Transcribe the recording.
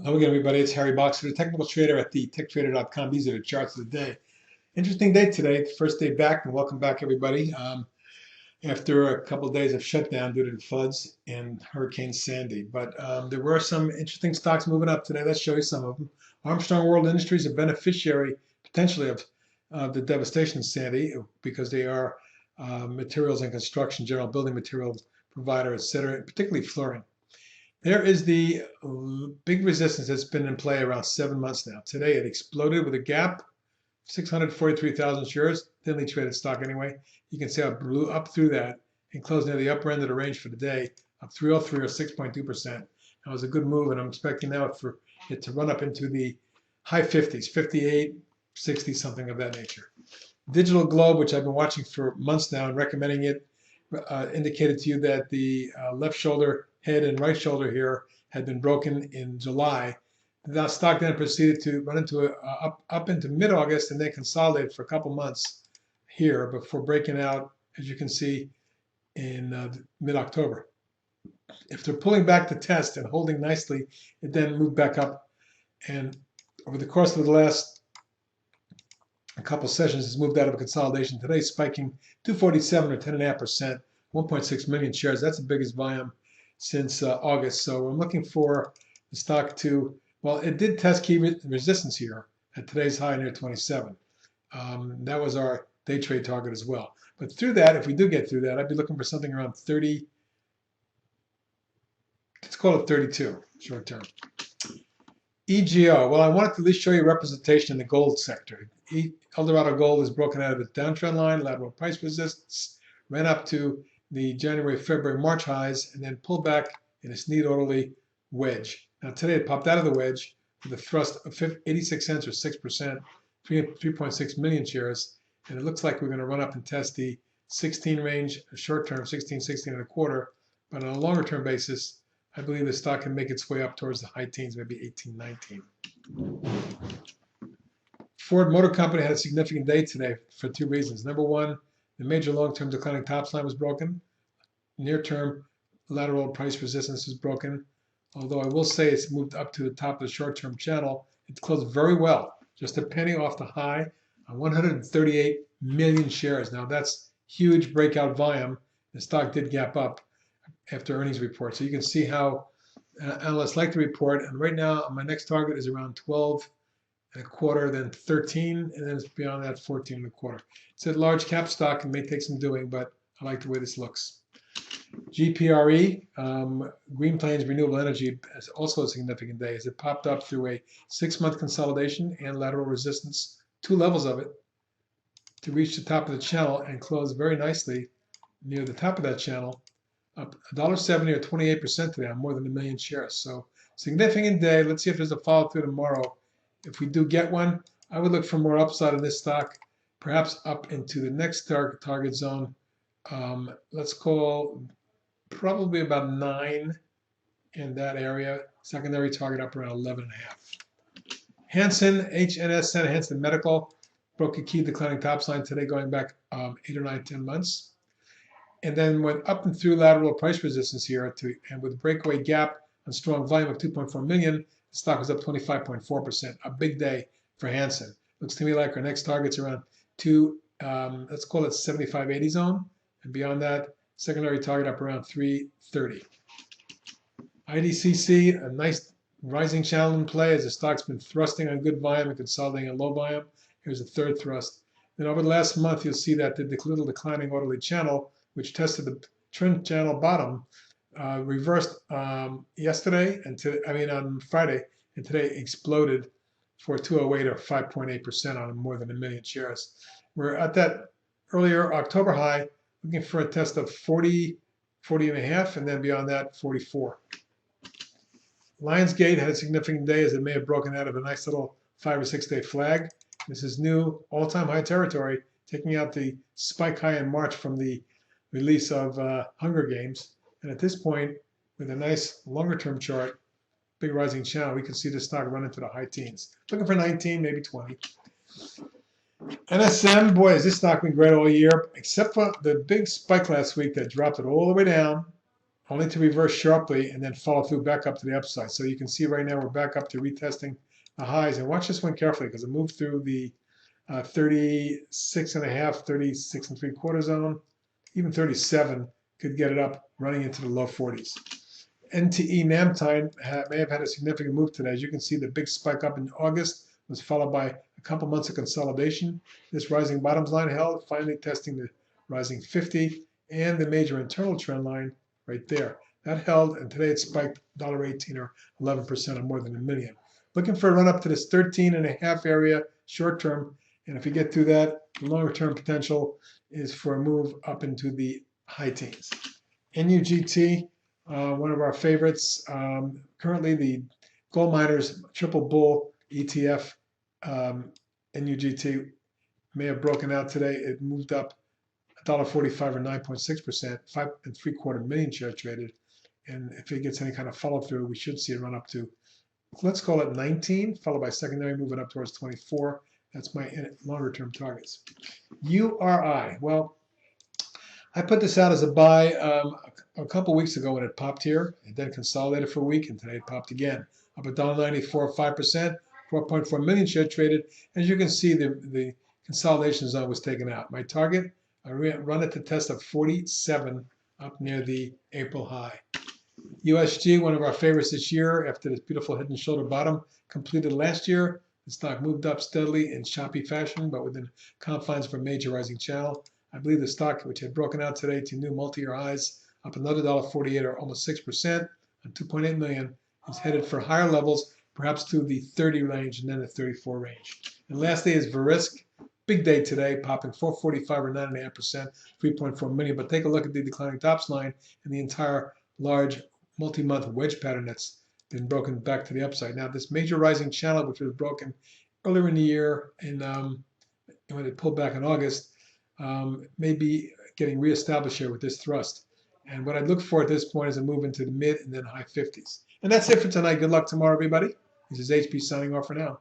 Hello again, everybody. It's Harry Boxer, the technical trader at the techtrader.com. These are the charts of the day. Interesting day today, first day back, and welcome back, everybody. After a couple of days of shutdown due to the floods and Hurricane Sandy. But there were some interesting stocks moving up today. Let's show you some of them. Armstrong World Industries, a beneficiary potentially of the devastation of Sandy because they are materials and construction, general building materials provider, et cetera, particularly flooring. There is the big resistance that's been in play around 7 months now. Today it exploded with a gap, 643,000 shares, thinly traded stock anyway. You can see how it blew up through that and closed near the upper end of the range for the day, up 303 or 6.2%. That was a good move, and I'm expecting now for it to run up into the high 50s, 58, 60, something of that nature. Digital Globe, which I've been watching for months now and recommending it, indicated to you that the left shoulder head and right shoulder here had been broken in July. The stock then proceeded to run into up into mid-August and then consolidated for a couple months here before breaking out, as you can see, in mid-October. After pulling back the test and holding nicely, it then moved back up, and over the course of the last couple sessions, it's moved out of a consolidation today, spiking 247 or 10.5%, 1.6 million shares. That's the biggest volume since August. So I'm looking for the stock to, well, it did test key resistance here at today's high near 27. That was our day trade target as well. But through that, if we do get through that, I'd be looking for something around 30, let's call it 32 short term. EGO, well, I wanted to at least show you representation in the gold sector. Eldorado Gold is broken out of its downtrend line, lateral price resistance, ran up to the January, February, March highs, and then pulled back in its neat orderly wedge. Now today it popped out of the wedge with a thrust of 86 cents or 6%, 3.6 million shares, and it looks like we're going to run up and test the 16 range, short term, 16, 16 and a quarter, but on a longer term basis, I believe the stock can make its way up towards the high teens, maybe 18, 19. Ford Motor Company had a significant day today for two reasons. Number one, the major long-term declining top line was broken. Near-term lateral price resistance is broken. Although I will say it's moved up to the top of the short-term channel. It closed very well, just a penny off the high on 138 million shares. Now that's huge breakout volume. The stock did gap up after earnings report. So you can see how analysts like the report. And right now, my next target is around 12 and a quarter, then 13, and then it's beyond that 14 and a quarter. It's a large cap stock and may take some doing, but I like the way this looks. GPRE, Green Plains Renewable Energy, is also a significant day as it popped up through a 6-month consolidation and lateral resistance, 2 levels of it, to reach the top of the channel and close very nicely near the top of that channel, up $1.70 or 28% today on more than 1 million shares. So significant day. Let's see if there's a follow through tomorrow. If we do get one, I would look for more upside in this stock, perhaps up into the next target zone. Let's call probably about 9 in that area. Secondary target up around 11.5. Hansen, HNS, Hansen Medical, broke a key declining top line today, going back 8 or 9, 10 months. And then went up and through lateral price resistance here, and with a breakaway gap on strong volume of 2.4 million, the stock was up 25.4%. A big day for Hansen. Looks to me like our next target's around let's call it 75.80 zone, and beyond that, secondary target up around 330. IDCC, a nice rising channel in play as the stock's been thrusting on good volume and consolidating on low volume. Here's a third thrust. Then over the last month, you'll see that the little declining orderly channel, which tested the trend channel bottom, reversed yesterday on Friday, and today exploded for 208 or 5.8% on more than 1 million shares. We're at that earlier October high, looking for a test of 40, 40 and a half, and then beyond that, 44. Lionsgate had a significant day as it may have broken out of a nice little 5 or 6 day flag. This is new all-time high territory, taking out the spike high in March from the release of Hunger Games. And at this point, with a nice longer-term chart, big rising channel, we can see the stock run into the high teens. Looking for 19, maybe 20. NSM, boy, has this stock been great all year, except for the big spike last week that dropped it all the way down only to reverse sharply and then follow through back up to the upside. So you can see right now we're back up to retesting the highs. And watch this one carefully because it moved through the 36 and a half, 36 and 3/4 zone, even 37 could get it up running into the low 40s. NTE NAM time may have had a significant move today. As you can see, the big spike up in August was followed by a couple months of consolidation. This rising bottoms line held, finally testing the rising 50 and the major internal trend line right there. That held, and today it spiked $1.18 or 11% or more than a million. Looking for a run up to this 13.5 area short term, and if you get through that, the longer term potential is for a move up into the high teens. NUGT, one of our favorites. Currently, the gold miners triple bull ETF, NUGT, may have broken out today. It moved up $1.45 or 9.6%, 5.75 million shares traded. And if it gets any kind of follow through, we should see it run up to, let's call it 19, followed by secondary moving up towards 24. That's my longer term targets. URI, well, I put this out as a buy a couple weeks ago when it popped here. It then consolidated for a week, and today it popped again. Up $1.94 or 5%, 4.4 million shares traded. As you can see, the consolidation zone was taken out. My target, I run it to test of 47 up near the April high. USG, one of our favorites this year, after this beautiful head and shoulder bottom completed last year. The stock moved up steadily in choppy fashion, but within confines of a major rising channel. I believe the stock, which had broken out today to new multi-year highs, up another $1.48 or almost 6% on 2.8 million, is headed for higher levels, perhaps to the 30 range and then the 34 range. And lastly is Verisk. Big day today, popping 445 or 9.5%, 3.4 million. But take a look at the declining tops line and the entire large multi-month wedge pattern that's been broken back to the upside. Now, this major rising channel, which was broken earlier in the year, and when it pulled back in August, may be getting reestablished here with this thrust. And what I'd look for at this point is a move into the mid and then high 50s. And that's it for tonight. Good luck tomorrow, everybody. This is HB signing off for now.